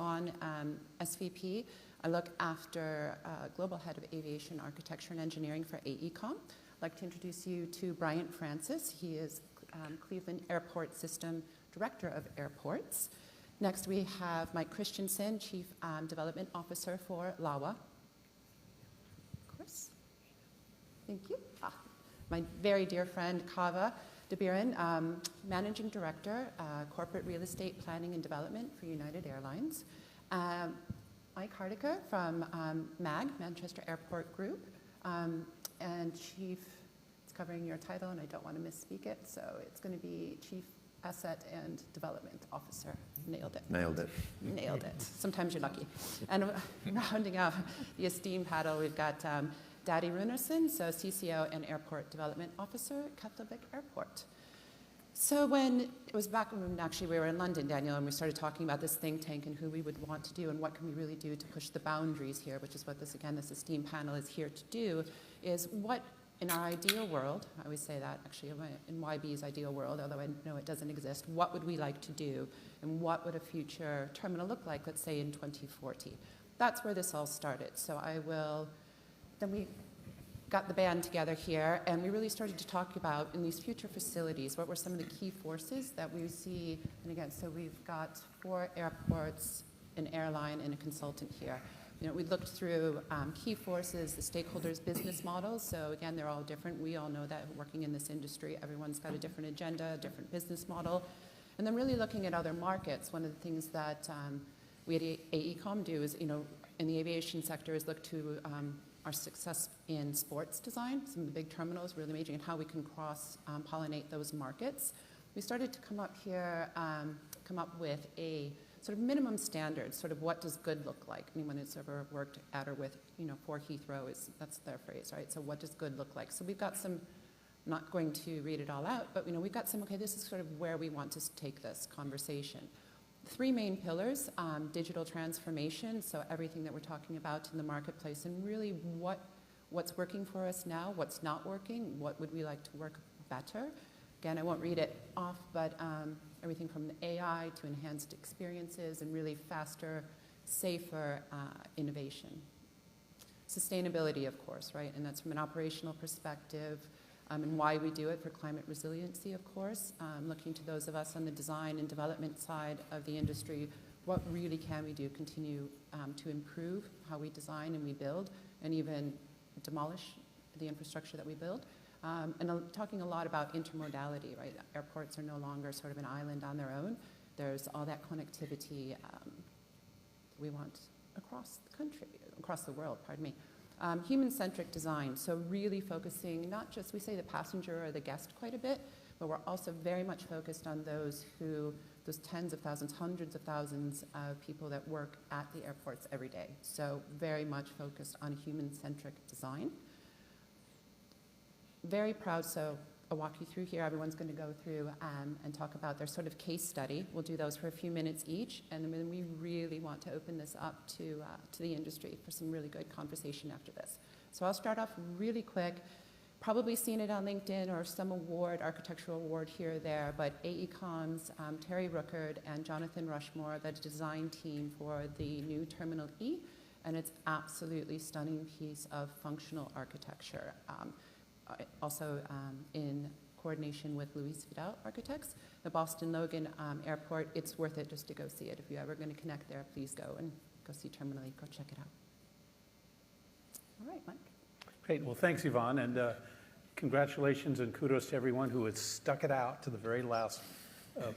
Yvonne, SVP. I look after Global Head of Aviation Architecture and Engineering for AECOM. I'd like to introduce you to Bryant Francis. He is Cleveland Airport System Director of Airports. Next, we have Mike Christensen, Chief Development Officer for LAWA. Of course. Thank you. My very dear friend, Kava DeBiran, Managing Director, Corporate Real Estate Planning and Development for United Airlines. Mike Hardiker from MAG, Manchester Airport Group, and Chief, it's covering your title and I don't want to misspeak it, so it's going to be Chief Asset and Development Officer. Nailed it. Nailed it. Nailed it. Sometimes you're lucky. And rounding out the esteemed panel, we've got Daddy Runerson, so CCO and Airport Development Officer at Keflavik Airport. So when it was back when actually we were in London, Daniel, and we started talking about this think tank and who we would want to do and what can we really do to push the boundaries here, which is what this esteemed panel is here to do, is what in our ideal world, I always say that actually in YB's ideal world, although I know it doesn't exist, what would we like to do and what would a future terminal look like, let's say in 2040? That's where this all started. So then we got the band together here and we really started to talk about in these future facilities, what were some of the key forces that we see, and again, so we've got 4 airports, an airline, and a consultant here. You know, we looked through key forces, the stakeholders' business models. So again, they're all different. We all know that working in this industry, everyone's got a different agenda, a different business model. And then really looking at other markets. One of the things that we at AECOM do is, you know, in the aviation sector is look to our success in sports design, some of the big terminals, really major, and how we can cross-pollinate those markets. We started to come up with a sort of minimum standards, sort of what does good look like? Anyone who's ever worked at or with, you know, for Heathrow, that's their phrase, right? So what does good look like? So we've got some, I'm not going to read it all out, but, you know, we've got some, okay, this is sort of where we want to take this conversation. 3 main pillars, digital transformation, so everything that we're talking about in the marketplace, and really what's working for us now, what's not working, what would we like to work better? Again, I won't read it off, but everything from AI to enhanced experiences and really faster, safer innovation. Sustainability, of course, right? And that's from an operational perspective and why we do it for climate resiliency, of course. Looking to those of us on the design and development side of the industry, what really can we do, continue to improve how we design and we build and even demolish the infrastructure that we build. And talking a lot about intermodality, right? Airports are no longer sort of an island on their own. There's all that connectivity we want across the country, across the world, pardon me. Human-centric design, so really focusing not just, we say the passenger or the guest quite a bit, but we're also very much focused on those tens of thousands, hundreds of thousands of people that work at the airports every day. So very much focused on human-centric design. Very proud, so I'll walk you through here. Everyone's going to go through and talk about their sort of case study. We'll do those for a few minutes each, and then we really want to open this up to the industry for some really good conversation after this. So I'll start off really quick. Probably seen it on LinkedIn or some award, architectural award here or there, but AECOM's Terry Rookard and Jonathan Rushmore, the design team for the new Terminal E, and it's absolutely stunning piece of functional architecture. Also in coordination with Luis Vidal Architects, the Boston Logan Airport. It's worth it just to go see it. If you're ever going to connect there, please go and go see Terminal E. Go check it out. All right, Mike. Great. Well, thanks, Yvonne, and congratulations and kudos to everyone who has stuck it out to the very last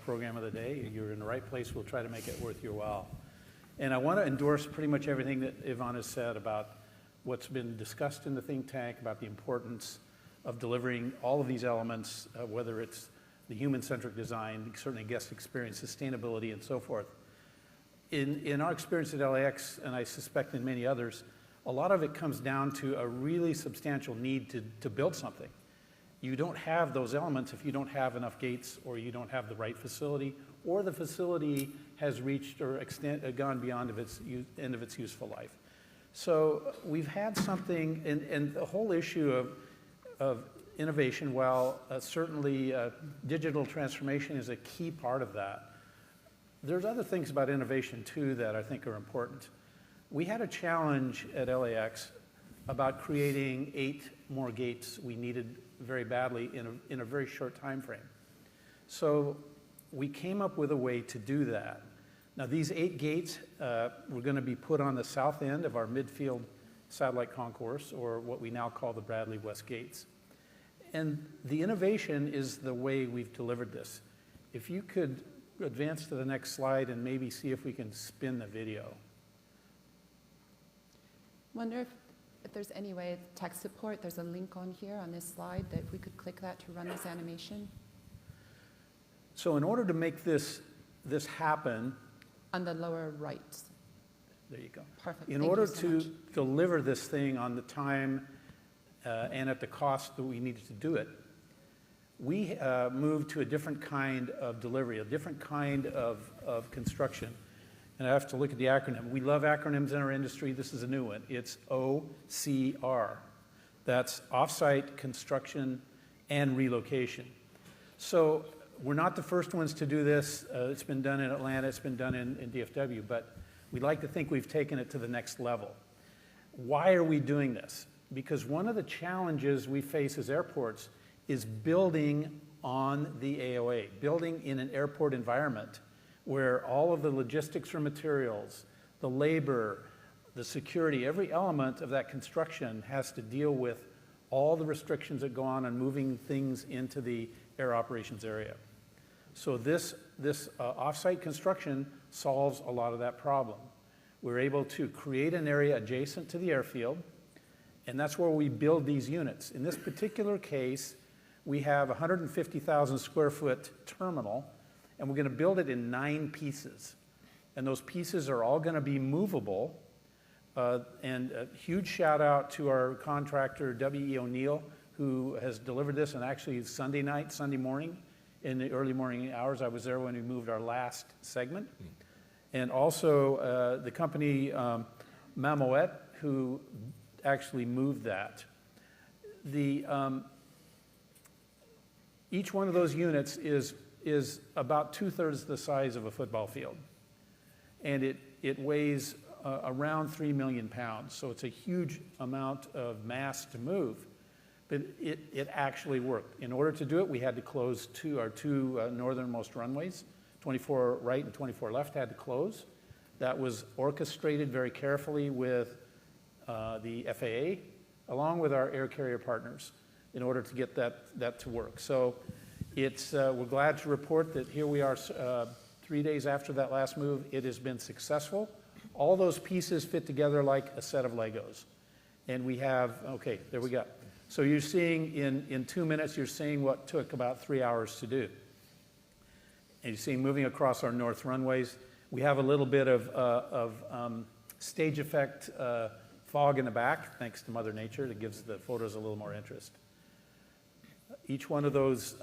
program of the day. You're in the right place. We'll try to make it worth your while. And I want to endorse pretty much everything that Yvonne has said about what's been discussed in the think tank, about the importance of delivering all of these elements, whether it's the human-centric design, certainly guest experience, sustainability, and so forth. In our experience at LAX, and I suspect in many others, a lot of it comes down to a really substantial need to build something. You don't have those elements if you don't have enough gates, or you don't have the right facility, or the facility has reached or gone beyond end of its useful life. So we've had something, and the whole issue of innovation, while certainly digital transformation is a key part of that, there's other things about innovation too that I think are important. We had a challenge at LAX about creating 8 more gates we needed very badly in a very short time frame. So we came up with a way to do that. Now these 8 gates were going to be put on the south end of our midfield satellite concourse, or what we now call the Bradley West Gates. And the innovation is the way we've delivered this. If you could advance to the next slide and maybe see if we can spin the video. Wonder if there's any way, tech support, there's a link on here on this slide that if we could click that to run this animation. So in order to make this happen, On the lower right. there you go. Perfect. In Thank order you so to much. deliver this thing on the time and at the cost that we needed to do it, we moved to a different kind of delivery, a different kind of construction. And I have to look at the acronym. We love acronyms in our industry. This is a new one. It's OCR. That's Offsite Construction and Relocation. So we're not the first ones to do this. It's been done in Atlanta. It's been done in DFW. But we'd like to think we've taken it to the next level. Why are we doing this? Because one of the challenges we face as airports is building on the AOA, building in an airport environment where all of the logistics for materials, the labor, the security, every element of that construction has to deal with all the restrictions that go on moving things into the air operations area. So this off-site construction solves a lot of that problem. We're able to create an area adjacent to the airfield, and that's where we build these units. In this particular case, we have a 150,000 square foot terminal, and we're going to build it in 9 pieces. And those pieces are all going to be movable. And a huge shout out to our contractor, W.E. O'Neill, who has delivered this. And actually Sunday morning, in the early morning hours, I was there when we moved our last segment. And also the company Mamoet, who actually moved that. Each one of those units is about 2/3 the size of a football field. And it weighs around 3 million pounds. So it's a huge amount of mass to move. But it actually worked. In order to do it, we had to close our two northernmost runways. 24 right and 24 left had to close. That was orchestrated very carefully with the FAA, along with our air carrier partners, in order to get that to work. So we're glad to report that here we are 3 days after that last move. It has been successful. All those pieces fit together like a set of Legos. And we have, okay, there we go. So you're seeing in 2 minutes, you're seeing what took about 3 hours to do. And you see moving across our north runways, we have a little bit of stage effect fog in the back, thanks to Mother Nature. That gives the photos a little more interest. Each one of those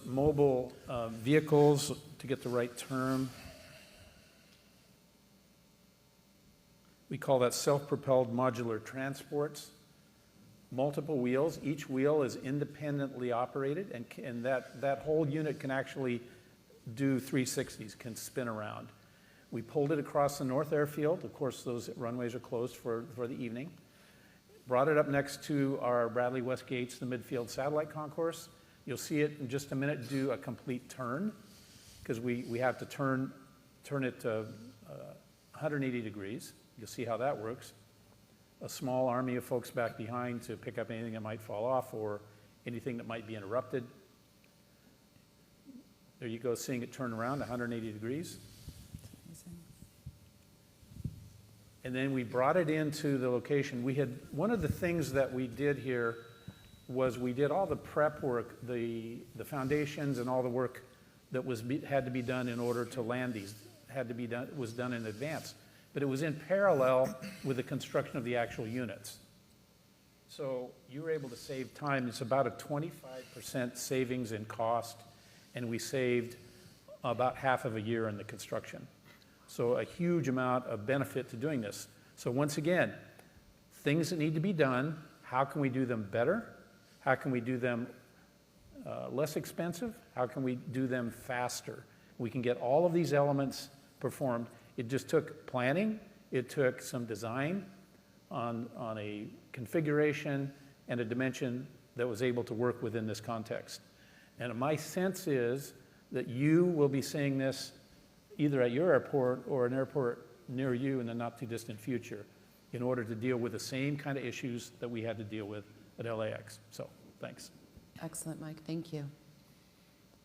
mobile vehicles, to get the right term, we call that self-propelled modular transports. Multiple wheels. Each wheel is independently operated, and that whole unit can actually do 360s, can spin around. We pulled it across the north airfield. Of course, those runways are closed for the evening. Brought it up next to our Bradley West Gates, the midfield satellite concourse. You'll see it in just a minute do a complete turn, because we have to turn it 180 degrees. You'll see how that works. A small army of folks back behind to pick up anything that might fall off or anything that might be interrupted. There you go, seeing it turn around 180 degrees. And then we brought it into the location. One of the things that we did here was we did all the prep work, the foundations and all the work that had to be done in order to land these, was done in advance. But it was in parallel with the construction of the actual units. So you were able to save time. It's about a 25% savings in cost, and we saved about half of a year in the construction. So a huge amount of benefit to doing this. So once again, things that need to be done, how can we do them better? How can we do them less expensive? How can we do them faster? We can get all of these elements performed. It just took planning. It took some design on a configuration and a dimension that was able to work within this context. And my sense is that you will be seeing this either at your airport or an airport near you in the not too distant future in order to deal with the same kind of issues that we had to deal with at LAX. So, thanks. Excellent, Mike. Thank you.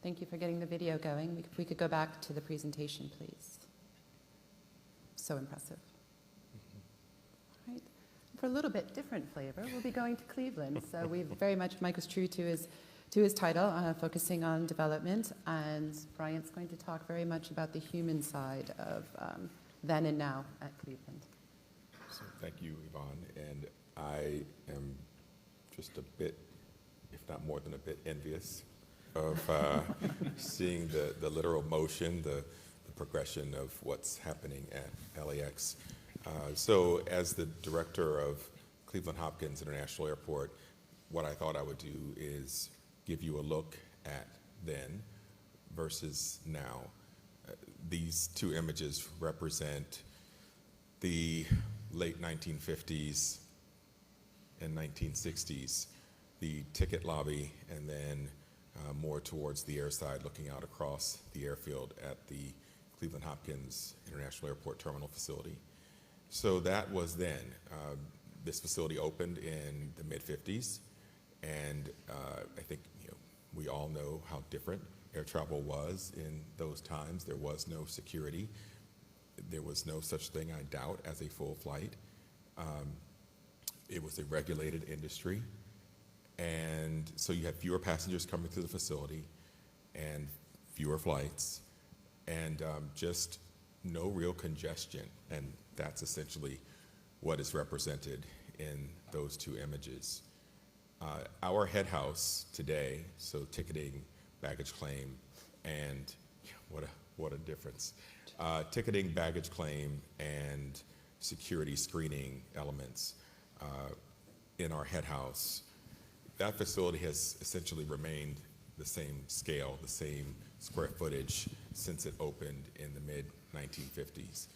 Thank you for getting the video going. If we could go back to the presentation, please. So impressive. All right. For a little bit different flavor, we'll be going to Cleveland. So we very much, Mike was true to his title, focusing on development, and Bryant's going to talk very much about the human side of then and now at Cleveland. So thank you, Yvonne, and I am just a bit, if not more than a bit, envious of seeing the literal motion, the progression of what's happening at LAX. So as the director of Cleveland Hopkins International Airport, what I thought I would do is give you a look at then versus now. These two images represent the late 1950s and 1960s, the ticket lobby, and then more towards the airside looking out across the airfield at the Cleveland Hopkins International Airport terminal facility. So that was then. This facility opened in the mid-50s, and I think we all know how different air travel was in those times. There was no security. There was no such thing, I doubt, as a full flight. It was a regulated industry, and so you had fewer passengers coming through the facility and fewer flights, and just no real congestion, and that's essentially what is represented in those two images. Our head house today, so ticketing, baggage claim, and what a difference. Ticketing, baggage claim, and security screening elements in our head house. That facility has essentially remained the same scale, the same square footage since it opened in the mid-1950s.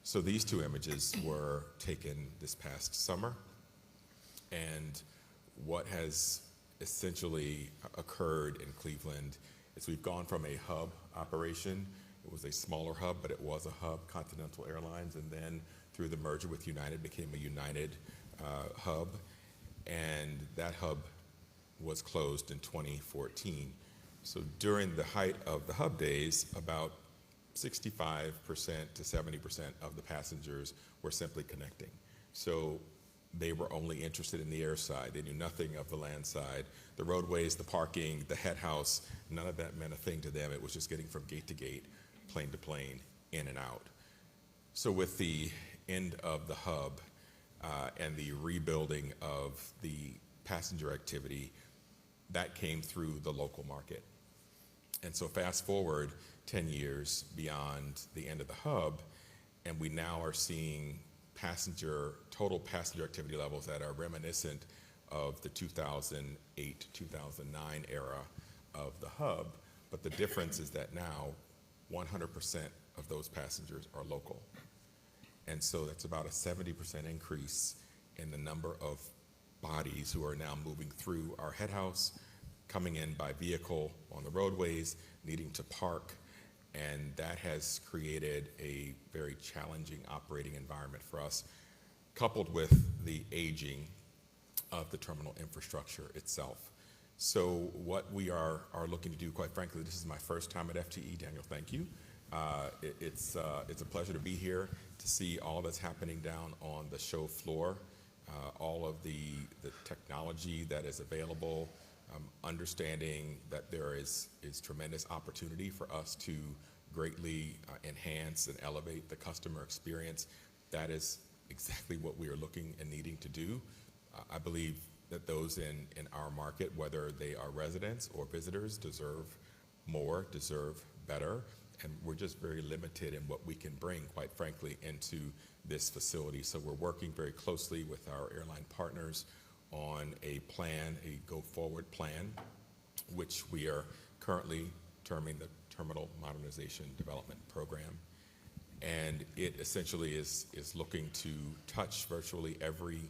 So these two images were taken this past summer, and what has essentially occurred in Cleveland is we've gone from a hub operation. It was a smaller hub, but it was a hub, Continental Airlines, and then through the merger with United became a United hub, and that hub was closed in 2014. So during the height of the hub days, about 65% to 70% of the passengers were simply connecting. So they were only interested in the air side. They knew nothing of the land side. The roadways, the parking, the head house, none of that meant a thing to them. It was just getting from gate to gate, plane to plane, in and out. So with the end of the hub and the rebuilding of the passenger activity, that came through the local market. And so fast forward 10 years beyond the end of the hub, and we now are seeing total passenger activity levels that are reminiscent of the 2008, 2009 era of the hub. But the difference is that now 100% of those passengers are local. And so that's about a 70% increase in the number of bodies who are now moving through our head house, coming in by vehicle on the roadways, needing to park, and that has created a very challenging operating environment for us, coupled with the aging of the terminal infrastructure itself. So what we are looking to do, quite frankly, this is my first time at FTE, Daniel, thank you. It's a pleasure to be here, to see all that's happening down on the show floor, all of the technology that is available, understanding that there is tremendous opportunity for us to greatly enhance and elevate the customer experience. That is exactly what we are looking and needing to do. I believe that those in our market, whether they are residents or visitors, deserve more, deserve better, and we're just very limited in what we can bring, quite frankly, into this facility. So we're working very closely with our airline partners on a plan, a go-forward plan which we are currently terming the Terminal Modernization Development Program. And it essentially is looking to touch virtually every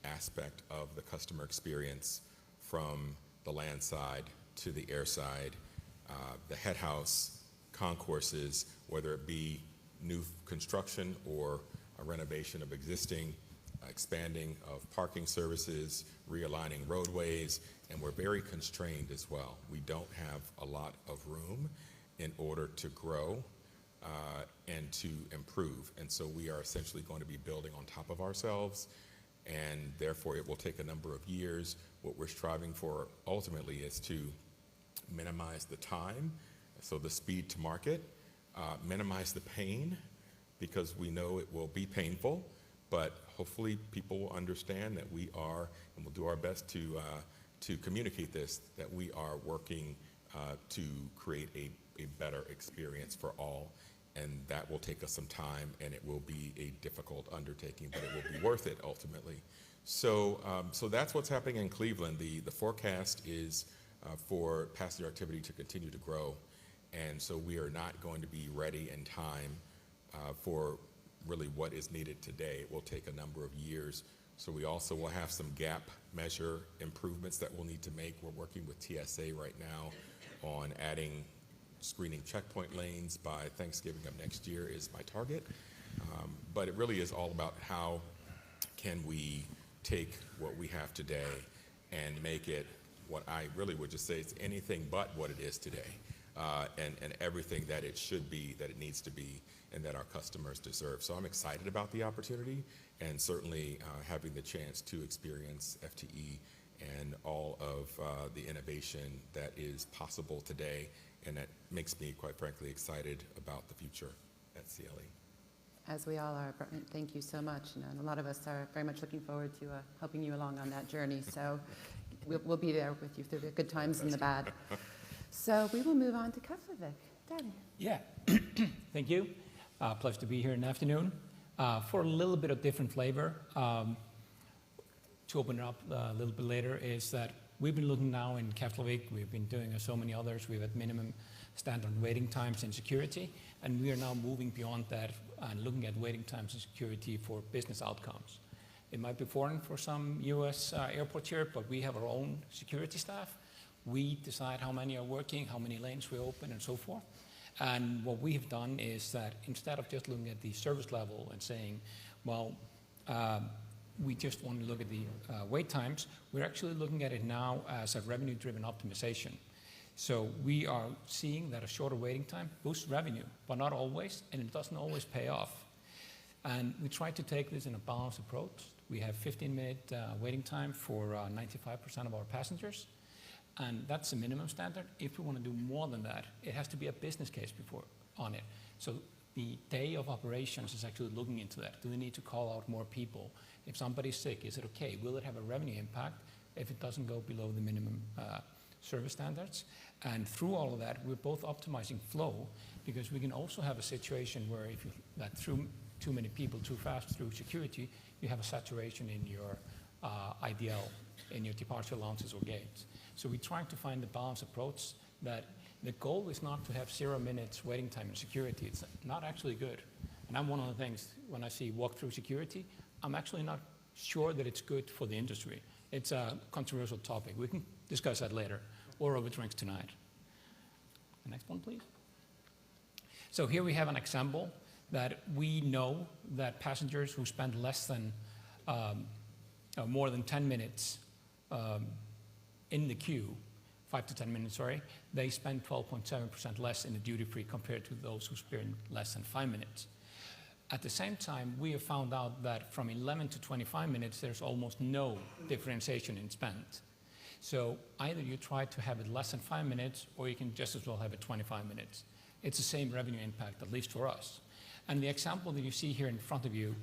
aspect of the customer experience, from the land side to the air side, the head house, concourses, whether it be new construction or a renovation of existing, expanding of parking services, realigning roadways, and we're very constrained as well. We don't have a lot of room in order to grow and to improve. And so we are essentially going to be building on top of ourselves, and therefore it will take a number of years. What we're striving for ultimately is to minimize the time, so the speed to market, minimize the pain, because we know it will be painful, but hopefully people will understand that we are, and we'll do our best to communicate this, that we are working to create a better experience for all. And that will take us some time, and it will be a difficult undertaking, but it will be worth it ultimately. So that's what's happening in Cleveland. The forecast is for passenger activity to continue to grow, and so we are not going to be ready in time for really what is needed today. It will take a number of years. So we also will have some gap measure improvements that we'll need to make. We're working with TSA right now on adding screening checkpoint lanes by Thanksgiving of next year is my target. But it really is all about how can we take what we have today and make it what I really would just say it's anything but what it is today, and everything that it should be, that it needs to be, and that our customers deserve. So I'm excited about the opportunity, and certainly having the chance to experience FTE and all of the innovation that is possible today. And that makes me, quite frankly, excited about the future at CLE. As we all are. Thank you so much. And a lot of us are very much looking forward to helping you along on that journey. So we'll be there with you through the good times and the bad. So we will move on to Keflavik. Danny. Yeah, thank you. Pleasure to be here in the afternoon. For a little bit of different flavor, to open it up a little bit later, is that we've been looking now in Keflavik, we've been doing so many others, we've had minimum standard waiting times in security, and we are now moving beyond that and looking at waiting times in security for business outcomes. It might be foreign for some US airports here, but we have our own security staff. We decide how many are working, how many lanes we open, and so forth. And what we have done is that instead of just looking at the service level and saying, well, we just want to look at the wait times, we're actually looking at it now as a revenue-driven optimization. So we are seeing that a shorter waiting time boosts revenue, but not always, and it doesn't always pay off. And we try to take this in a balanced approach. We have 15-minute waiting time for 95% of our passengers, and that's the minimum standard. If we want to do more than that, it has to be a business case on it. So the day of operations is actually looking into that. Do we need to call out more people? If somebody's sick, is it okay? Will it have a revenue impact if it doesn't go below the minimum service standards? And through all of that, we're both optimizing flow, because we can also have a situation where if you let through too many people too fast through security, you have a saturation in your IDL, in your departure allowances or gates. So we're trying to find the balanced approach that the goal is not to have 0 minutes waiting time in security. It's not actually good. And I'm one of the things, when I see walk-through security, I'm actually not sure that it's good for the industry. It's a controversial topic. We can discuss that later, or over drinks tonight. The next one, please. So here we have an example that we know that passengers who spend less than, more than 10 minutes in the queue, 5 to 10 minutes, sorry, they spend 12.7% less in the duty-free compared to those who spend less than 5 minutes. At the same time, we have found out that from 11 to 25 minutes, there's almost no differentiation in spend. So either you try to have it less than 5 minutes, or you can just as well have it 25 minutes. It's the same revenue impact, at least for us. And the example that you see here in front of you,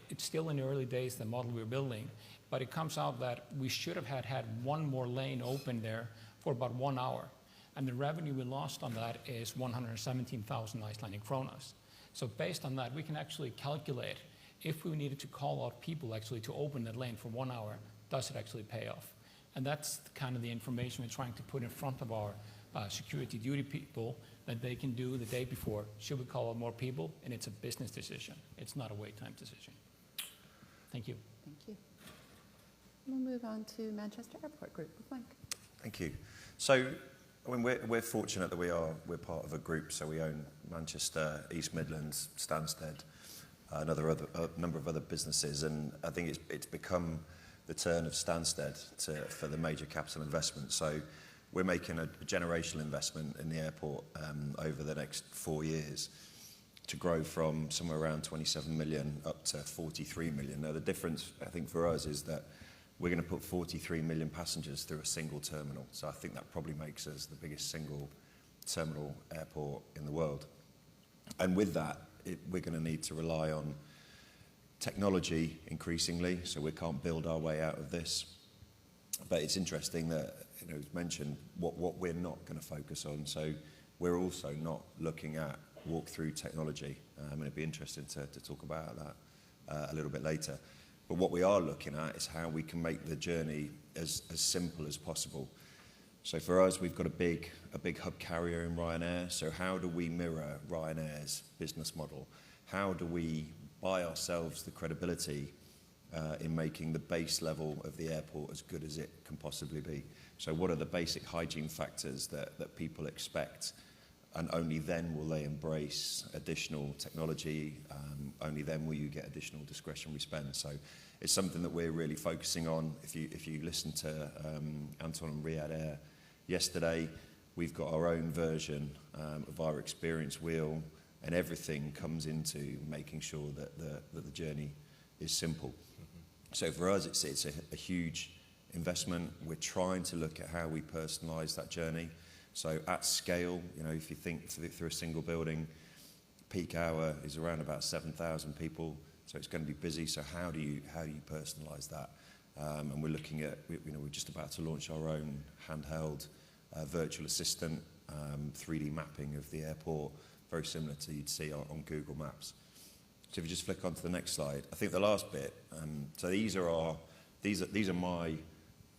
it's still in the early days, the model we're building, but it comes out that we should have had one more lane open there for about 1 hour. And the revenue we lost on that is 117,000 Icelandic kronas. So based on that, we can actually calculate if we needed to call out people actually to open that lane for 1 hour, does it actually pay off? And that's kind of the information we're trying to put in front of our security duty people that they can do the day before. Should we call more people? And it's a business decision. It's not a wait time decision. Thank you. Thank you. We'll move on to Manchester Airport Group with Mike. Thank you. So, I mean, we're fortunate that we're part of a group. So we own Manchester, East Midlands, Stansted, a number of other businesses, and I think it's become the turn of Stansted for the major capital investment. So we're making a generational investment in the airport over the next 4 years to grow from somewhere around 27 million up to 43 million. Now the difference, I think, for us is that we're going to put 43 million passengers through a single terminal. So I think that probably makes us the biggest single terminal airport in the world. And with that, we're going to need to rely on technology increasingly, so we can't build our way out of this. But it's interesting that, it's mentioned what we're not going to focus on. So we're also not looking at walk-through technology. And it'd be interesting to talk about that a little bit later. But what we are looking at is how we can make the journey as simple as possible. So for us, we've got a big hub carrier in Ryanair. So how do we mirror Ryanair's business model? How do we buy ourselves the credibility in making the base level of the airport as good as it can possibly be? So what are the basic hygiene factors that people expect? And only then will they embrace additional technology. Only then will you get additional discretionary spend. So it's something that we're really focusing on. If you listen to Anton and Riyadh Air yesterday, we've got our own version of our experience wheel, and everything comes into making sure that the journey is simple. So for us, it's a huge investment. We're trying to look at how we personalize that journey. So at scale, if you think through a single building, peak hour is around about 7,000 people. So it's going to be busy. So how do you personalize that? And we're looking at, we're just about to launch our own handheld virtual assistant, 3D mapping of the airport, very similar to you'd see on Google Maps. So if you just flick onto the next slide, I think the last bit. So these are my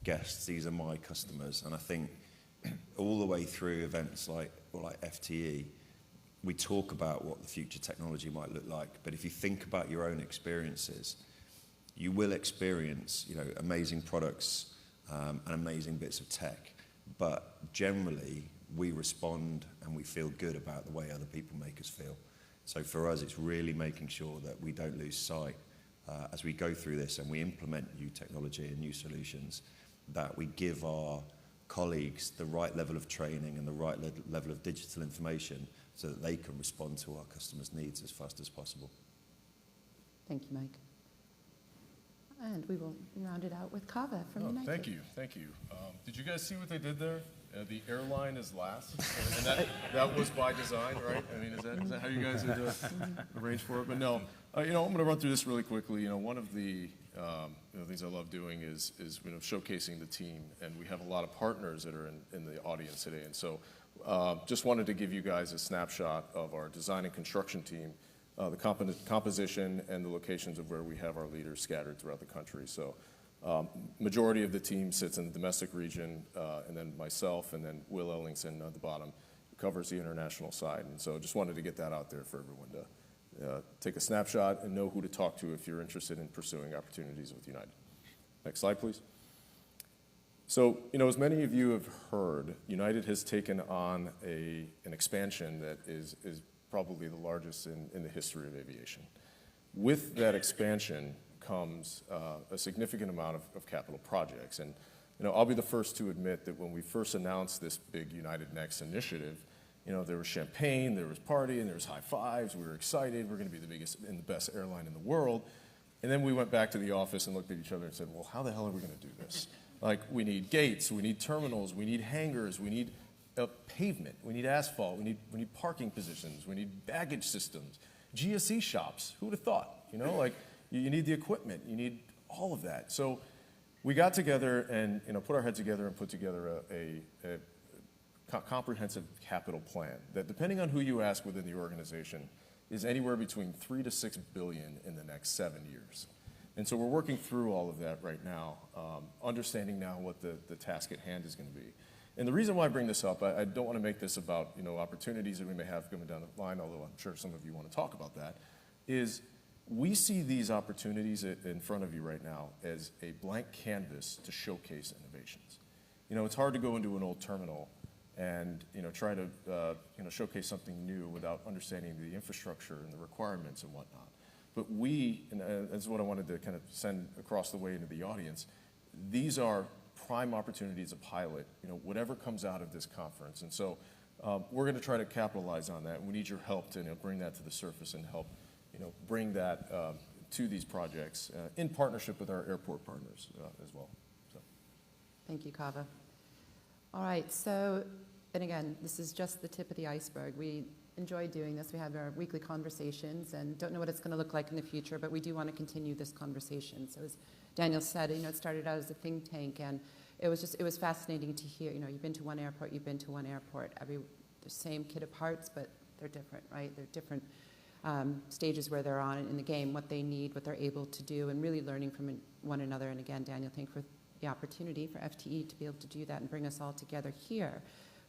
guests, these are my customers, and I think all the way through events like FTE, we talk about what the future technology might look like. But if you think about your own experiences, you will experience, amazing products and amazing bits of tech. But generally, we respond and we feel good about the way other people make us feel. So for us, it's really making sure that we don't lose sight as we go through this and we implement new technology and new solutions, that we give our colleagues the right level of training and the right level of digital information so that they can respond to our customers' needs as fast as possible. Thank you, Mike. And we will round it out with Kava from United. Thank you. Did you guys see what they did there? The airline is last, and that was by design, right? I mean, is that how you guys had arranged for it? But no, I'm going to run through this really quickly. One of the things I love doing is showcasing the team, and we have a lot of partners that are in the audience today, and so just wanted to give you guys a snapshot of our design and construction team, the composition and the locations of where we have our leaders scattered throughout the country. So. Majority of the team sits in the domestic region, and then myself, and then Will Ellingson at the bottom covers the international side. And so just wanted to get that out there for everyone to take a snapshot and know who to talk to if you're interested in pursuing opportunities with United. Next slide, please. So, as many of you have heard, United has taken on an expansion that is probably the largest in the history of aviation. With that expansion comes a significant amount of capital projects. And I'll be the first to admit that when we first announced this big United Next initiative, there was champagne, there was party, and there was high fives. We were excited. We're going to be the biggest and the best airline in the world. And then we went back to the office and looked at each other and said, well, how the hell are we going to do this? Like, we need gates, we need terminals, we need hangars, we need pavement, we need asphalt, we need parking positions, we need baggage systems, GSE shops. Who would have thought? You need the equipment, you need all of that. So we got together and put our heads together and put together a comprehensive capital plan that, depending on who you ask within the organization, is anywhere between $3 to $6 billion in the next 7 years. And so we're working through all of that right now, understanding now what the task at hand is going to be. And the reason why I bring this up, I don't want to make this about opportunities that we may have coming down the line, although I'm sure some of you want to talk about that, is we see these opportunities in front of you right now as a blank canvas to showcase innovations. It's hard to go into an old terminal and try to showcase something new without understanding the infrastructure and the requirements and whatnot. But and that's what I wanted to kind of send across the way into the audience, these are prime opportunities to pilot, whatever comes out of this conference. And so we're going to try to capitalize on that. We need your help to bring that to the surface and help, bring that to these projects in partnership with our airport partners as well. So. Thank you, Kava. All right, so, and again, this is just the tip of the iceberg. We enjoy doing this. We have our weekly conversations and don't know what it's going to look like in the future, but we do want to continue this conversation. So as Daniel said, it started out as a think tank, and it was fascinating to hear, you've been to one airport, you've been to one airport, the same kit of parts, but they're different, right? They're different stages where they're on in the game, what they need, what they're able to do, and really learning from one another. And again, Daniel, thank you for the opportunity for FTE to be able to do that and bring us all together here.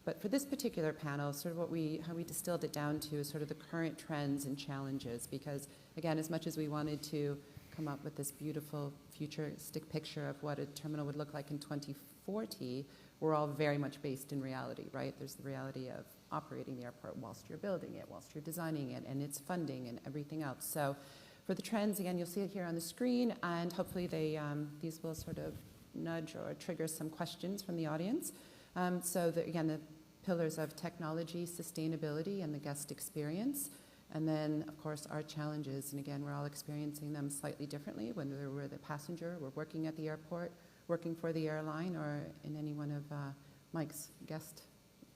But for this particular panel, sort of how we distilled it down to is sort of the current trends and challenges, because again, as much as we wanted to come up with this beautiful futuristic picture of what a terminal would look like in 2040, we're all very much based in reality, right? There's the reality of operating the airport whilst you're building it, whilst you're designing it, and its funding and everything else. So for the trends, again, you'll see it here on the screen, and hopefully these will sort of nudge or trigger some questions from the audience. Again, the pillars of technology, sustainability, and the guest experience. And then, of course, our challenges. And again, we're all experiencing them slightly differently, whether we're the passenger, we're working at the airport, working for the airline, or in any one of Mike's guest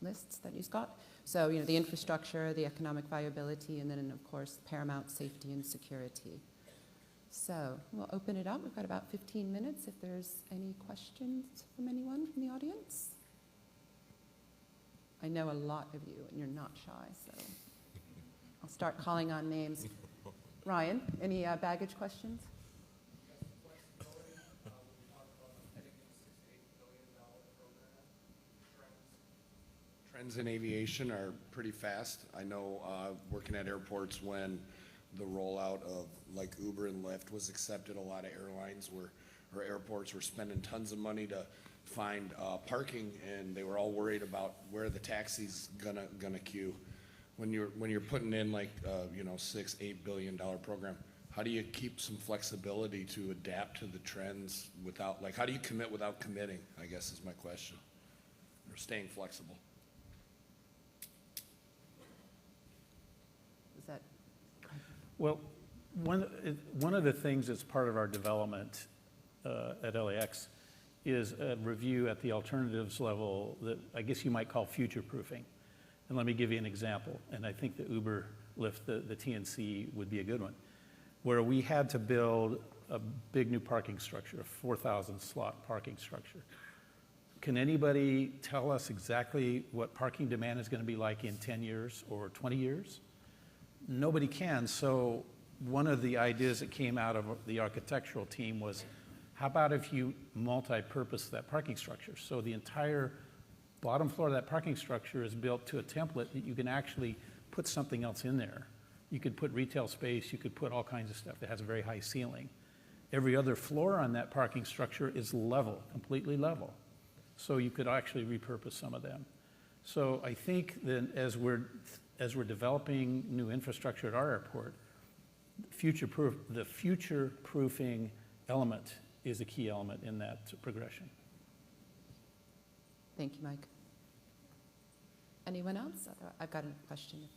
lists that he's got. So, the infrastructure, the economic viability, and then, of course, paramount safety and security. So we'll open it up. We've got about 15 minutes if there's any questions from anyone from the audience. I know a lot of you, and you're not shy, so I'll start calling on names. Ryan, any baggage questions? Trends in aviation are pretty fast. I know working at airports when the rollout of like Uber and Lyft was accepted, a lot of airlines or airports were spending tons of money to find parking, and they were all worried about where the taxi's gonna queue. When you're putting in like $6-8 billion program, how do you keep some flexibility to adapt to the trends without, like, how do you commit without committing, I guess is my question, or staying flexible? Is that? Well, one of the things that's part of our development at LAX is a review at the alternatives level that I guess you might call future-proofing. And let me give you an example. And I think the Uber, Lyft, the TNC would be a good one, where we had to build a big new parking structure, a 4,000 slot parking structure. Can anybody tell us exactly what parking demand is going to be like in 10 years or 20 years? Nobody can. So one of the ideas that came out of the architectural team was, how about if you multi-purpose that parking structure? So the entire bottom floor of that parking structure is built to a template that you can actually put something else in there. You could put retail space, you could put all kinds of stuff that has a very high ceiling. Every other floor on that parking structure is level, completely level. So you could actually repurpose some of them. So I think that as we're developing new infrastructure at our airport, the future-proofing element is a key element in that progression. Thank you, Mike. Anyone else? I've got a question.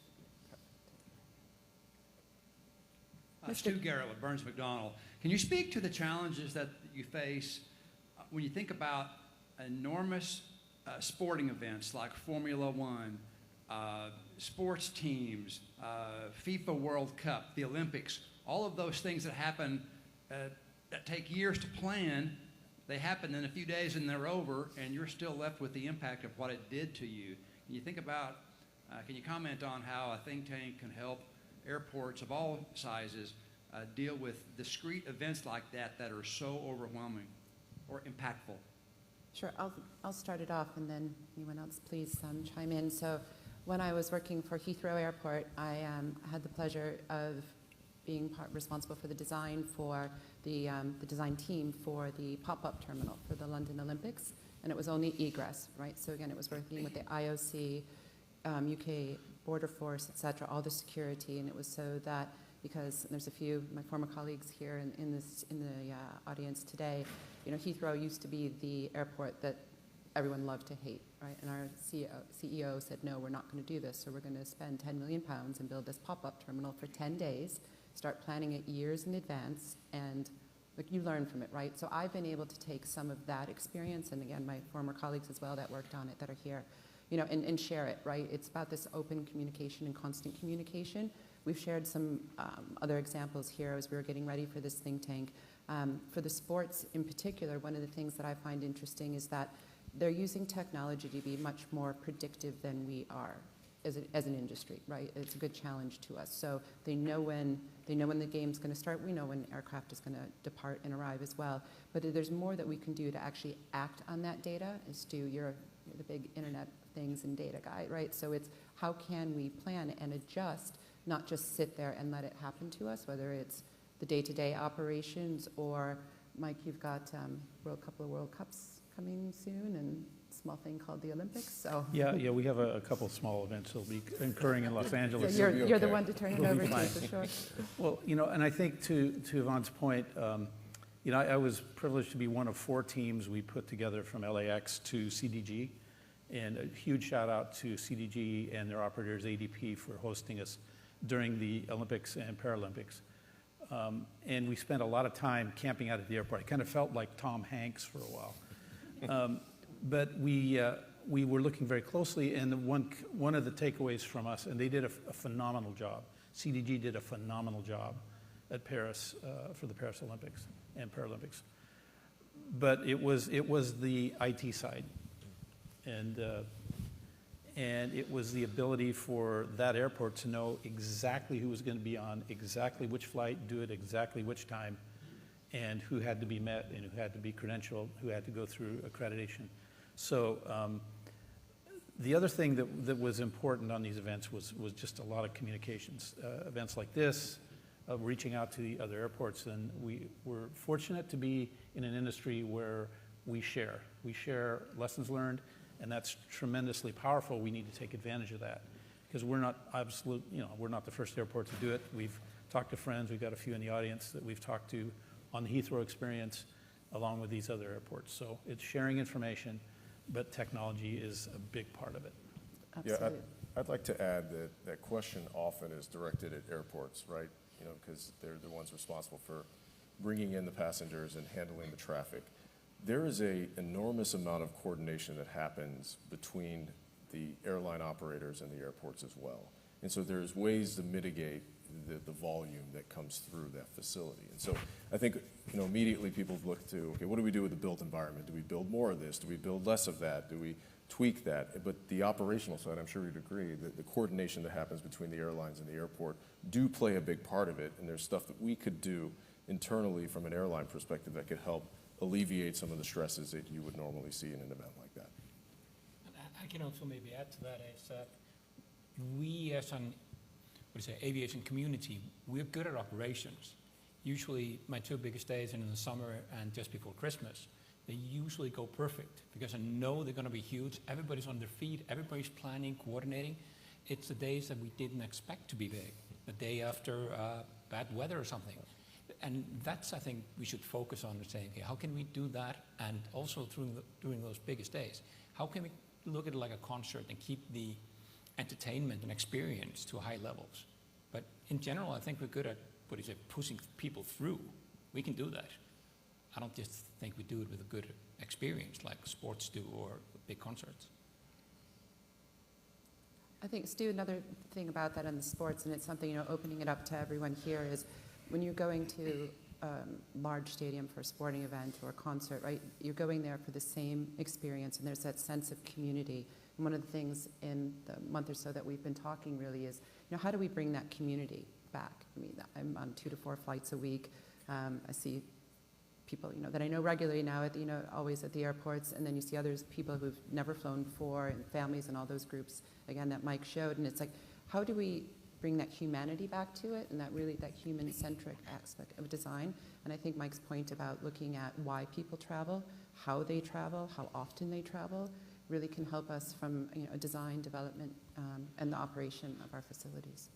Stu Garrett with Burns McDonnell. Can you speak to the challenges that you face when you think about enormous sporting events like Formula One, sports teams, FIFA World Cup, the Olympics, all of those things that happen that take years to plan, they happen in a few days and they're over, and you're still left with the impact of what it did to you. Can you think about, can you comment on how a think tank can help airports of all sizes deal with discrete events like that that are so overwhelming or impactful? Sure, I'll start it off, and then anyone else please chime in. So when I was working for Heathrow Airport, I had the pleasure of being responsible for the design for the design team for the pop-up terminal for the London Olympics, and it was only egress, right? So again, it was working with the IOC, UK Border Force, et cetera, all the security, and it was so that, because there's a few of my former colleagues here in the audience today, you know, Heathrow used to be the airport that everyone loved to hate, right? And our CEO said, no, we're not going to do this, so we're going to spend £10 million and build this pop-up terminal for 10 days, start planning it years in advance, and like, you learn from it, right? So I've been able to take some of that experience, and again, my former colleagues as well that worked on it that are here, you know, and share it, right? It's about this open communication and constant communication. We've shared some other examples here as we were getting ready for this think tank. For the sports in particular, one of the things that I find interesting is that they're using technology to be much more predictive than we are as an industry, right? It's a good challenge to us. So they know when the game's going to start. We know when aircraft is going to depart and arrive as well. But there's more that we can do to actually act on that data. As Stu, you're the big Internet things and data guy, right? So it's how can we plan and adjust, not just sit there and let it happen to us, whether it's the day-to-day operations or, Mike, you've got a couple of World Cups coming soon and a small thing called the Olympics, so. Yeah, we have a couple of small events that'll be occurring in Los Angeles. So you're the one to turn it over to, for sure. Well, you know, and I think to Yvonne's point, you know, I was privileged to be one of 4 teams we put together from LAX to CDG, and a huge shout out to CDG and their operators, ADP, for hosting us during the Olympics and Paralympics. And we spent a lot of time camping out at the airport. I kind of felt like Tom Hanks for a while. But we were looking very closely, and one of the takeaways from us, and they did a phenomenal job. CDG did a phenomenal job at Paris for the Paris Olympics and Paralympics. But it was the IT side, and it was the ability for that airport to know exactly who was going to be on exactly which flight, do it exactly which time, and who had to be met and who had to be credentialed, who had to go through accreditation. So the other thing that was important on these events was just a lot of communications. Events like this, reaching out to the other airports, and we were fortunate to be in an industry where we share lessons learned, and that's tremendously powerful. We need to take advantage of that because we're not we're not the first airport to do it. We've talked to friends. We've got a few in the audience that we've talked to on the Heathrow experience, along with these other airports. So it's sharing information, but technology is a big part of it. Absolutely. Yeah, I'd like to add that question often is directed at airports, right? You know, because they're the ones responsible for bringing in the passengers and handling the traffic. There is an enormous amount of coordination that happens between the airline operators and the airports as well. And so there's ways to mitigate the volume that comes through that facility. And so I think, you know, immediately people look to, okay, what do we do with the built environment? Do we build more of this? Do we build less of that? Do we tweak that? But the operational side, I'm sure you'd agree, that the coordination that happens between the airlines and the airport do play a big part of it. And there's stuff that we could do internally from an airline perspective that could help alleviate some of the stresses that you would normally see in an event like that. And I can also maybe add to that is that we as an aviation community, we're good at operations. Usually my 2 biggest days are in the summer and just before Christmas. They usually go perfect because I know they're going to be huge. Everybody's on their feet. Everybody's planning, coordinating. It's the days that we didn't expect to be big, the day after bad weather or something. And that's, I think, we should focus on saying, okay, how can we do that? And also during those biggest days, how can we look at it like a concert and keep the entertainment and experience to high levels? But in general, I think we're good at, pushing people through. We can do that. I don't just think we do it with a good experience like sports do or big concerts. I think, Stu, another thing about that in the sports, and it's something, you know, opening it up to everyone here, is when you're going to a large stadium for a sporting event or a concert, right, you're going there for the same experience, and there's that sense of community. And one of the things in the month or so that we've been talking really is, you know, how do we bring that community, back. I mean, I'm on 2 to 4 flights a week. I see people, that I know regularly now at, always at the airports, and then you see others, people who've never flown before, and families and all those groups, again, that Mike showed, and it's like, how do we bring that humanity back to it, and that human-centric aspect of design? And I think Mike's point about looking at why people travel, how often they travel, really can help us from a design, development, and the operation of our facilities.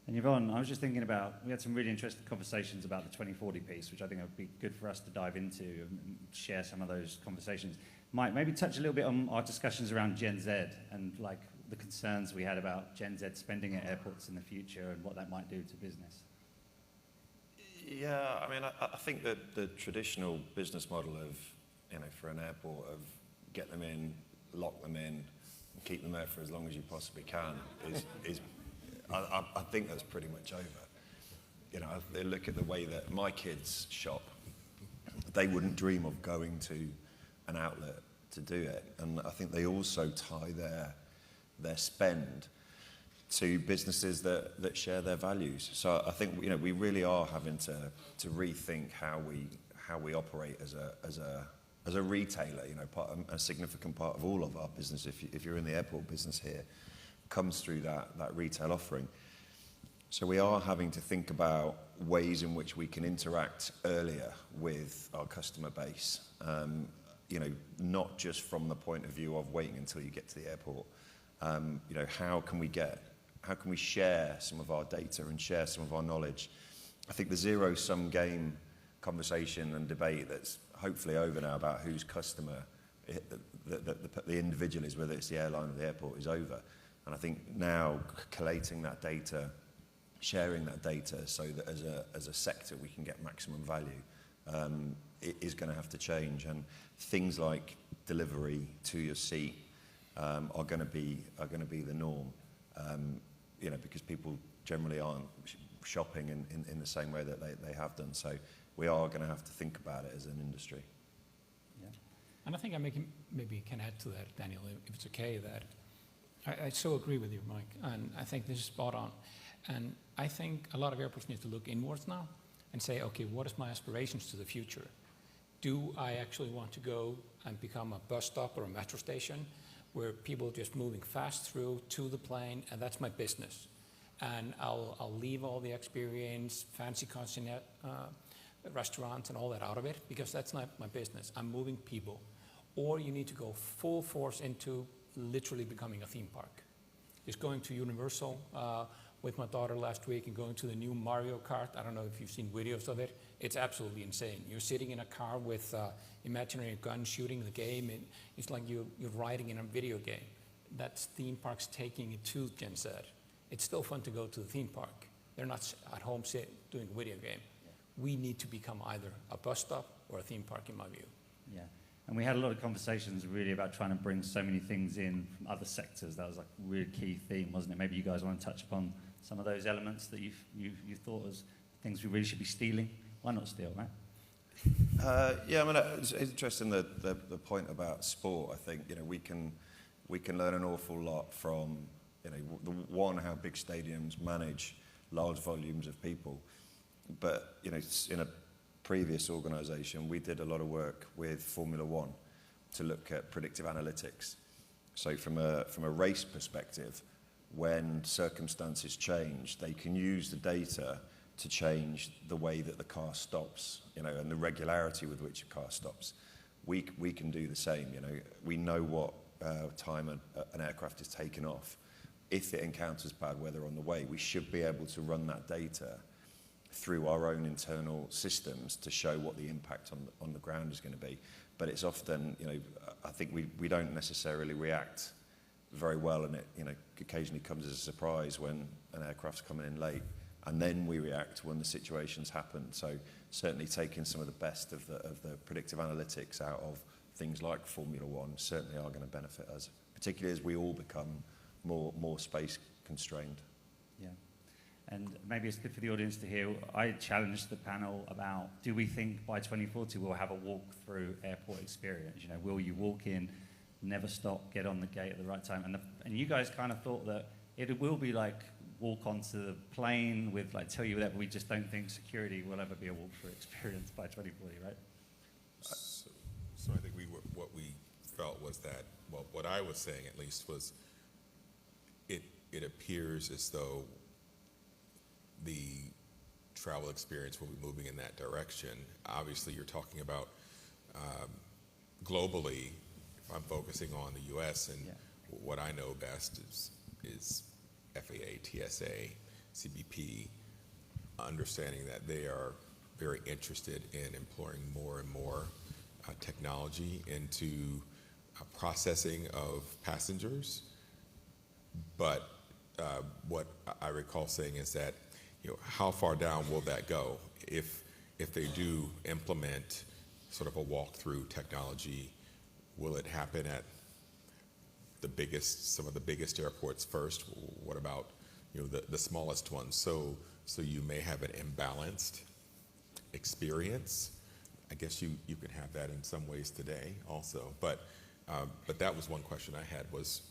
And Yvonne, I was just thinking about, we had some really interesting conversations about the 2040 piece, which I think would be good for us to dive into and share some of those conversations. Mike, maybe touch a little bit on our discussions around Gen Z and like the concerns we had about Gen Z spending at airports in the future and what that might do to business. Yeah, I mean, I think that the traditional business model of, for an airport of get them in, lock them in, and keep them there for as long as you possibly can is I think that's pretty much over. They look at the way that my kids shop. They wouldn't dream of going to an outlet to do it, and I think they also tie their spend to businesses that share their values. So I think we really are having to rethink how we operate as a retailer. A significant part of all of our business, if you're in the airport business here, comes through that retail offering. So we are having to think about ways in which we can interact earlier with our customer base. Not just from the point of view of waiting until you get to the airport. How can we share some of our data and share some of our knowledge? I think the zero-sum game conversation and debate that's hopefully over now about whose customer the individual is, whether it's the airline or the airport, is over. And I think now collating that data, sharing that data so that as a sector we can get maximum value, it is going to have to change. And things like delivery to your seat are going to be the norm. Because people generally aren't shopping in the same way that they have done. So we are going to have to think about it as an industry. Yeah. And I think I maybe can add to that, Daniel, if it's okay, that I so agree with you, Mike, and I think this is spot on. And I think a lot of airports need to look inwards now and say, okay, what is my aspirations to the future? Do I actually want to go and become a bus stop or a metro station where people are just moving fast through to the plane, and that's my business? And I'll leave all the experience, fancy concierge restaurants and all that out of it, because that's not my business. I'm moving people. Or you need to go full force into literally becoming a theme park. Just going to Universal with my daughter last week and going to the new Mario Kart. I don't know if you've seen videos of it. It's absolutely insane. You're sitting in a car with imaginary guns shooting the game. And it's like you're riding in a video game. That's theme parks taking it to Gen Z. It's still fun to go to the theme park. They're not at home doing a video game. We need to become either a bus stop or a theme park, in my view. Yeah. And we had a lot of conversations really about trying to bring so many things in from other sectors. That was like a really key theme, wasn't it? Maybe you guys want to touch upon some of those elements that you thought was things we really should be stealing. Why not steal, right? Yeah, I mean, it's interesting the point about sport. I think we can learn an awful lot from how big stadiums manage large volumes of people. But in a previous organisation, we did a lot of work with Formula One to look at predictive analytics. So from a race perspective, when circumstances change, they can use the data to change the way that the car stops, and the regularity with which a car stops. We can do the same. We know what time an aircraft is taken off. If it encounters bad weather on the way, we should be able to run that data through our own internal systems to show what the impact on the ground is going to be. But it's often, I think we don't necessarily react very well, and it occasionally comes as a surprise when an aircraft's coming in late, and then we react when the situations happen. So certainly taking some of the best of the predictive analytics out of things like Formula One certainly are going to benefit us, particularly as we all become more space constrained. Yeah. And maybe it's good for the audience to hear, I challenged the panel about, do we think by 2040 we'll have a walk-through airport experience? Will you walk in, never stop, get on the gate at the right time? And you guys kind of thought that it will be like walk onto the plane with, like, tell you that we just don't think security will ever be a walkthrough experience by 2040, right? So I think what we felt was that, well, what I was saying at least was, it appears as though the travel experience will be moving in that direction. Obviously, you're talking about globally. If I'm focusing on the U.S. and what I know best is FAA, TSA, CBP, understanding that they are very interested in employing more and more technology into processing of passengers. But what I recall saying is that, how far down will that go if they do implement sort of a walkthrough technology? Will it happen at some of the biggest airports first? What about the smallest ones? So you may have an imbalanced experience. I guess you can have that in some ways today also. But that was one question I had, was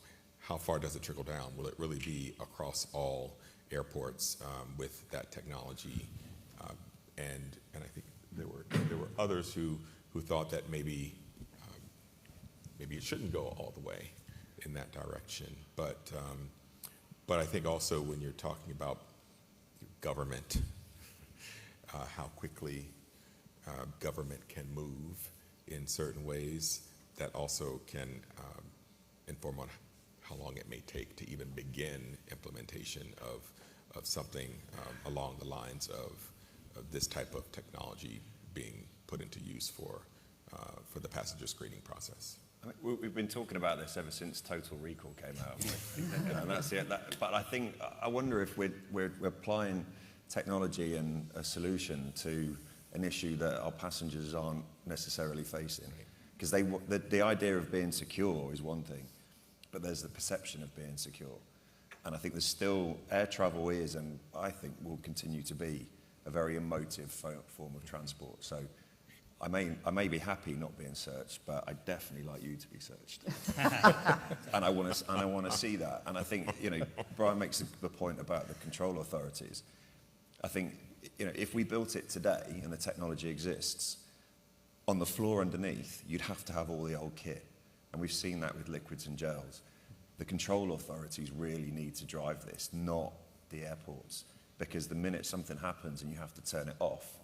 how far does it trickle down? Will it really be across all airports with that technology? And I think there were others who thought that maybe it shouldn't go all the way in that direction. But I think also when you're talking about government, how quickly government can move in certain ways, that also can inform on how long it may take to even begin implementation of something along the lines of this type of technology being put into use for the passenger screening process. We've been talking about this ever since Total Recall came out, and that's it. But I wonder if we're applying technology and a solution to an issue that our passengers aren't necessarily facing. Because the idea of being secure is one thing, but there's the perception of being secure. And I think there's still, air travel is, and I think will continue to be, a very emotive form of transport. So I may be happy not being searched, but I'd definitely like you to be searched. and I want to see that. And I think, Brian makes the point about the control authorities. I think, if we built it today and the technology exists, on the floor underneath, you'd have to have all the old kit. And we've seen that with liquids and gels. The control authorities really need to drive this, not the airports. Because the minute something happens and you have to turn it off,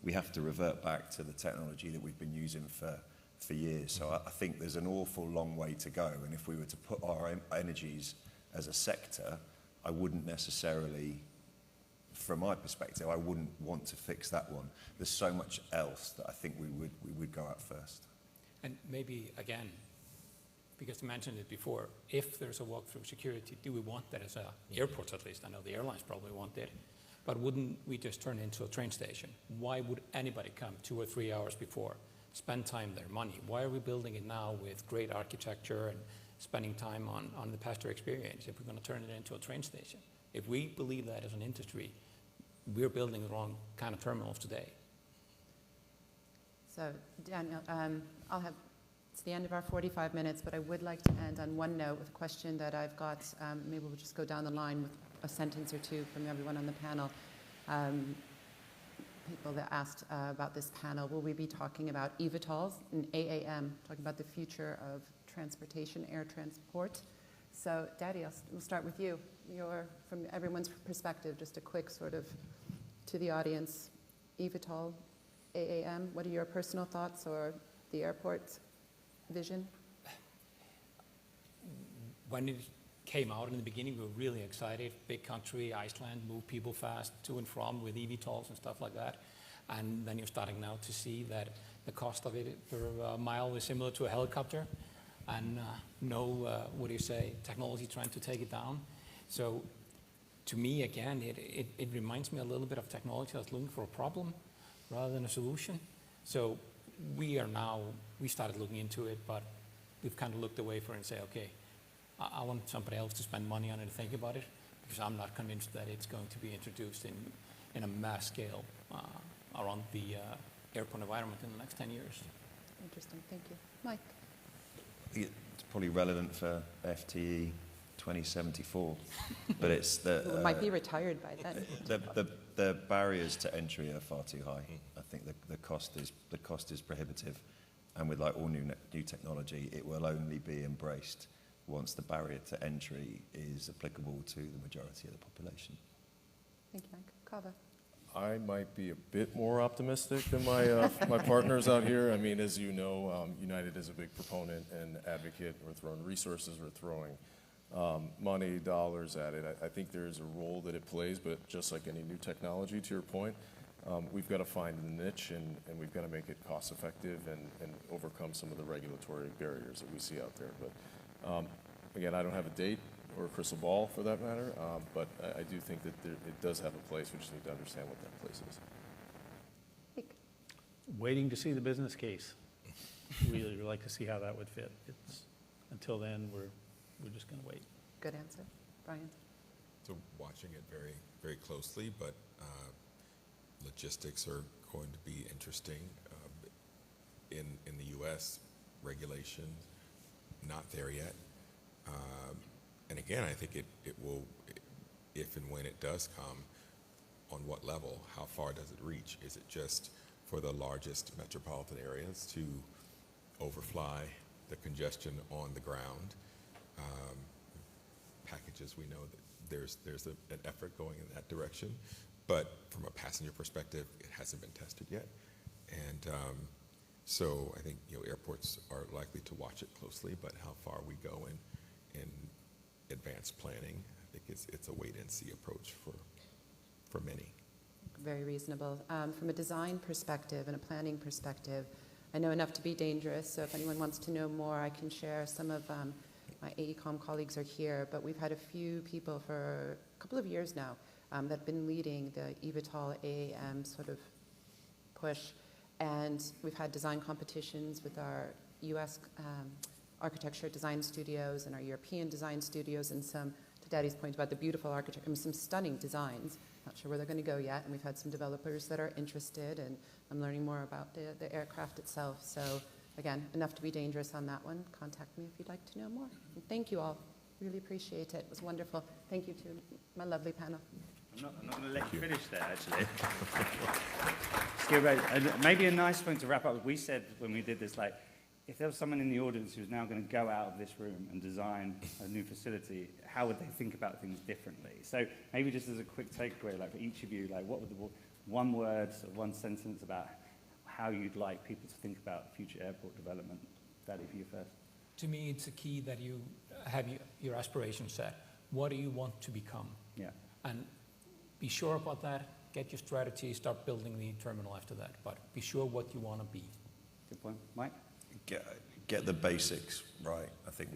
we have to revert back to the technology that we've been using for years. So I think there's an awful long way to go. And if we were to put our energies as a sector, I wouldn't necessarily, from my perspective, I wouldn't want to fix that one. There's so much else that I think we would go at first. And maybe, again, because you mentioned it before, if there's a walkthrough security, do we want that as airports at least? I know the airlines probably want it. But wouldn't we just turn it into a train station? Why would anybody come 2 or 3 hours before, spend time there, money? Why are we building it now with great architecture and spending time on the passenger experience if we're going to turn it into a train station? If we believe that as an industry, we're building the wrong kind of terminals today. So, Daniel, it's the end of our 45 minutes, but I would like to end on one note with a question that I've got. Maybe we'll just go down the line with a sentence or two from everyone on the panel. People that asked about this panel, will we be talking about eVTOLs and AAM, talking about the future of transportation, air transport? So, Daddy, we'll start with you. From everyone's perspective, just a quick sort of to the audience, eVTOL, AAM, what are your personal thoughts or the airport's vision? When it came out in the beginning, we were really excited. Big country, Iceland, move people fast to and from with eVTOLs and stuff like that. And then you're starting now to see that the cost of it per mile is similar to a helicopter, and technology trying to take it down. So to me, again, it reminds me a little bit of technology that's looking for a problem rather than a solution. So we started looking into it, but we've kind of looked away from it and say, okay, I want somebody else to spend money on it and think about it, because I'm not convinced that it's going to be introduced in a mass scale around the airport environment in the next 10 years. Interesting, thank you. Mike? I think it's probably relevant for FTE 2074. But it's the Who might be retired by then. the barriers to entry are far too high. I think the cost is prohibitive, and with like all new technology, it will only be embraced once the barrier to entry is applicable to the majority of the population. Thank you, Mike. Kava. I might be a bit more optimistic than my my partners out here. I mean, as you know, United is a big proponent and advocate. We're throwing resources, we're throwing money, dollars at it. I think there is a role that it plays, but just like any new technology, to your point, we've got to find the niche and we've got to make it cost effective and overcome some of the regulatory barriers that we see out there. But again, I don't have a date or a crystal ball for that matter, but I do think that it does have a place. We just need to understand what that place is. Mike. Waiting to see the business case. Really would like to see how that would fit. Until then, we're just going to wait. Good answer. Brian. So watching it very, very closely, but logistics are going to be interesting. In the U.S., regulation, not there yet. And again, I think it will, if and when it does come, on what level, how far does it reach? Is it just for the largest metropolitan areas to overfly the congestion on the ground? Packages, we know that there's an effort going in that direction, but from a passenger perspective, it hasn't been tested yet. And so I think airports are likely to watch it closely, but how far we go in advanced planning, I think it's a wait-and-see approach for many. Very reasonable. From a design perspective and a planning perspective, I know enough to be dangerous, so if anyone wants to know more, I can share. Some of my AECOM colleagues are here, but we've had a few people for a couple of years now that have been leading the eVTOL AAM sort of push, and we've had design competitions with our U.S. Architecture design studios and our European design studios, and some, to Daddy's point about the beautiful architecture, some stunning designs. Not sure where they're going to go yet, and we've had some developers that are interested, and I'm learning more about the aircraft itself. So again, enough to be dangerous on that one. Contact me if you'd like to know more. And thank you all. Really appreciate it. It was wonderful. Thank you to my lovely panel. I'm not going to let you finish there, actually. And maybe a nice point to wrap up. We said when we did this, like, if there was someone in the audience who's now going to go out of this room and design a new facility, how would they think about things differently? So maybe just as a quick takeaway, like for each of you, like what would the one word or one sentence about how you'd like people to think about future airport development? Daddy, for you first. To me, it's a key that you have your aspirations set. What do you want to become? Yeah. And be sure about that. Get your strategy. Start building the terminal after that. But be sure what you want to be. Good point. Mike? Get the basics right. I think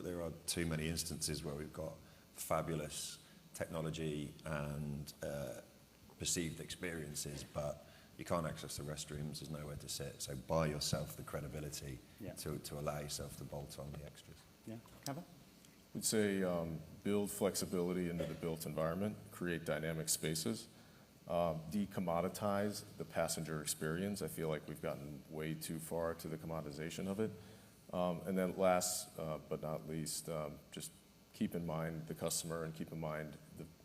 there are too many instances where we've got fabulous technology and perceived experiences, but you can't access the restrooms, there's nowhere to sit. So buy yourself the credibility to allow yourself to bolt on the extras. Yeah. Kava? We'd say build flexibility into the built environment, create dynamic spaces, decommoditize the passenger experience. I feel like we've gotten way too far to the commoditization of it. And then last but not least, just keep in mind the customer and keep in mind,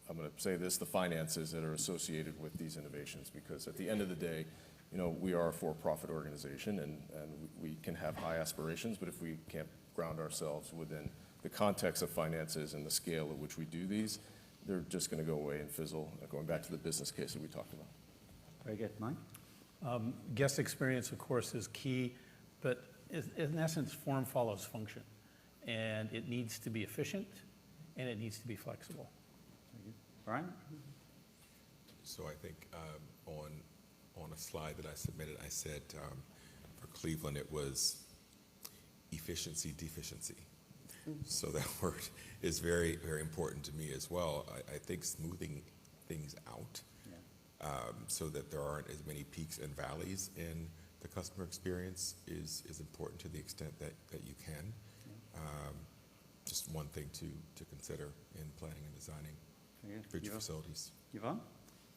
I'm going to say this, the finances that are associated with these innovations, because at the end of the day, we are a for-profit organization and we can have high aspirations, but if we can't ground ourselves within the context of finances and the scale at which we do these, they're just going to go away and fizzle, going back to the business case that we talked about. Very good. Mike? Guest experience, of course, is key, but in essence, form follows function. And it needs to be efficient, and it needs to be flexible. Very good. Brian? So I think on a slide that I submitted, I said for Cleveland it was efficiency, deficiency. So that word is very, very important to me as well. I think smoothing things out so that there aren't as many peaks and valleys in the customer experience is important to the extent that you can. Just one thing to consider in planning and designing future facilities. Yvonne?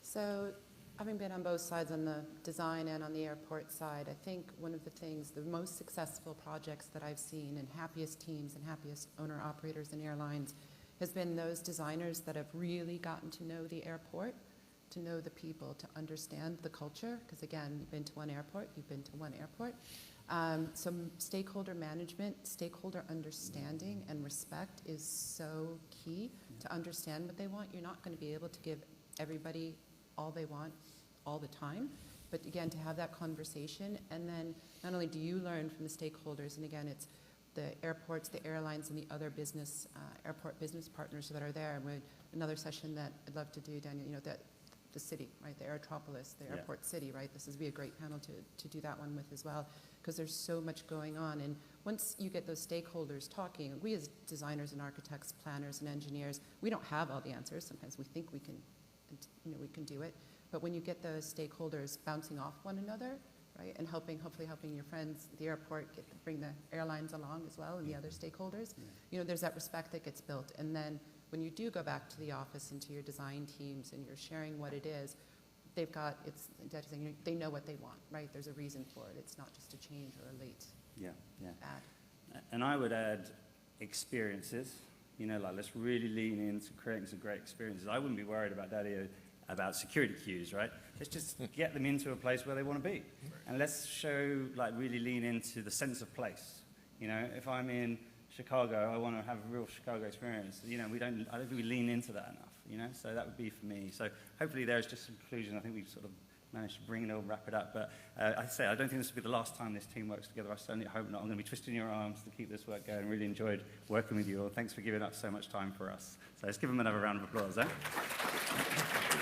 So, having been on both sides, on the design and on the airport side, I think one of the things, the most successful projects that I've seen and happiest teams and happiest owner-operators in airlines has been those designers that have really gotten to know the airport, to know the people, to understand the culture, because again, you've been to one airport, you've been to one airport. Some stakeholder management, stakeholder understanding and respect is so key to understand what they want. You're not going to be able to give everybody all they want all the time, but again, to have that conversation, and then not only do you learn from the stakeholders, and again, it's the airports, the airlines, and the other business, airport business partners that are there. And another session that I'd love to do, Daniel, you know, that the city, right, the Aerotropolis, the airport city, right? This would be a great panel to do that one with as well, because there's so much going on. And once you get those stakeholders talking, we as designers and architects, planners and engineers, we don't have all the answers. Sometimes we think we can, you know, we can do it. But when you get those stakeholders bouncing off one another, right, and hopefully helping your friends at the airport bring the airlines along as well, and the other stakeholders, you know, there's that respect that gets built. And then when you do go back to the office and to your design teams and you're sharing what it is, they've got, they know what they want, right? There's a reason for it. It's not just a change or a late add. And I would add experiences, you know, like let's really lean into creating some great experiences. I wouldn't be worried about about security cues, right? Let's just get them into a place where they want to be. And let's show, like, really lean into the sense of place. You know, if I'm in Chicago, I want to have a real Chicago experience. You know, I don't think we lean into that enough, you know? So that would be for me. So hopefully there's just some conclusion. I think we've sort of managed to bring it all, wrap it up. But I say, I don't think this will be the last time this team works together. I certainly hope not. I'm going to be twisting your arms to keep this work going. Really enjoyed working with you all. Thanks for giving up so much time for us. So let's give them another round of applause, eh?